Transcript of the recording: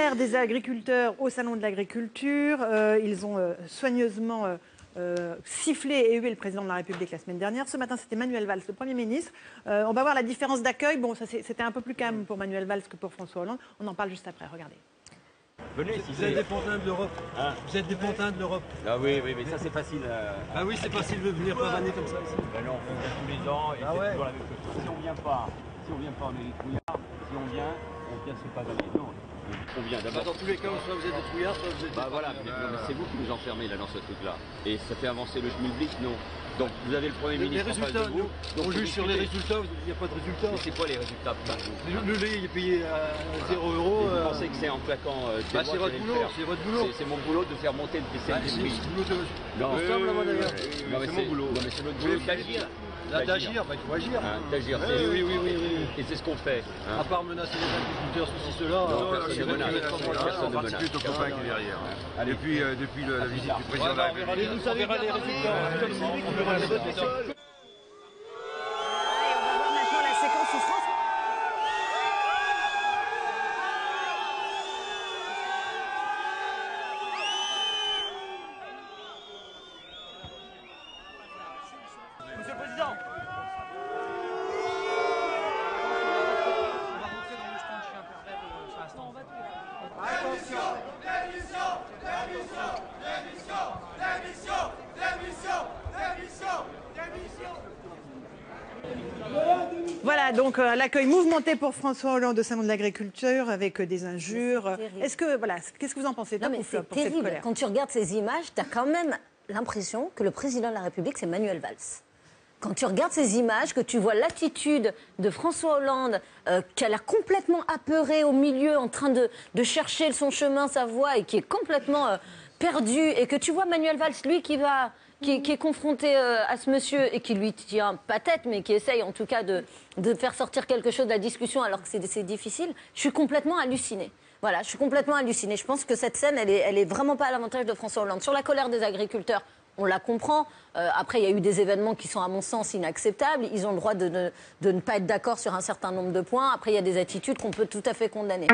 colère des agriculteurs au Salon de l'Agriculture. Ils ont soigneusement sifflé et hué le président de la République la semaine dernière. Ce matin, c'était Manuel Valls, le Premier ministre. On va voir la différence d'accueil. Bon, c'était un peu plus calme pour Manuel Valls que pour François Hollande. On en parle juste après, regardez. Venez, vous êtes des pantins de l'Europe. Hein, vous êtes des pantins de l'Europe. Ah oui, mais ça c'est facile. Ah oui, c'est facile de venir pavaner comme ça ici. Ben non, on vient tous les ans et c'est toujours la même chose. Si on vient pas, on est des trouillards. Si on vient se pavaner. Non, on vient d'abord. Dans tous les cas, soit vous êtes des trouillards, soit vous êtes des... Bah voilà, mais c'est vous qui nous enfermez là dans ce truc-là. Et ça fait avancer le schmilblick, non. Donc vous avez le Premier ministre en face de vous. On juge sur les résultats, il n'y a pas de résultats. Mais c'est quoi les résultats? Le lait il est payé à 0 €. Vous pensez que c'est en claquant c'est votre boulot, c'est votre boulot. C'est mon boulot de faire monter le PCL des prix. C'est le boulot de... Non, c'est mon boulot. Non mais c'est notre boulot d'agir. D'agir, il faut agir. D'agir, oui. Et c'est ce qu'on fait. À part menacer les agriculteurs, ceci, cela. Non, personne ne menace. En particulier ton copain qui est derrière. Depuis la visite du président de la République. Vous savez les résultats. On va voir maintenant la séquence où France... Monsieur le Président. Voilà, donc l'accueil mouvementé pour François Hollande au Salon de l'Agriculture avec des injures. Qu'est-ce que vous en pensez? Non, mais c'est terrible. Quand tu regardes ces images, tu as quand même l'impression que le président de la République, c'est Manuel Valls. Quand tu regardes ces images, que tu vois l'attitude de François Hollande, qu'elle a complètement apeuré au milieu, en train de chercher son chemin, sa voie, et qui est complètement perdu, et que tu vois Manuel Valls, lui, qui est confronté à ce monsieur et qui lui tient pas tête, mais qui essaye en tout cas de faire sortir quelque chose de la discussion alors que c'est difficile, je suis complètement hallucinée. Voilà, je suis complètement hallucinée. Je pense que cette scène, elle est vraiment pas à l'avantage de François Hollande. Sur la colère des agriculteurs, on la comprend. Après, il y a eu des événements qui sont, à mon sens, inacceptables. Ils ont le droit de ne pas être d'accord sur un certain nombre de points. Après, il y a des attitudes qu'on peut tout à fait condamner.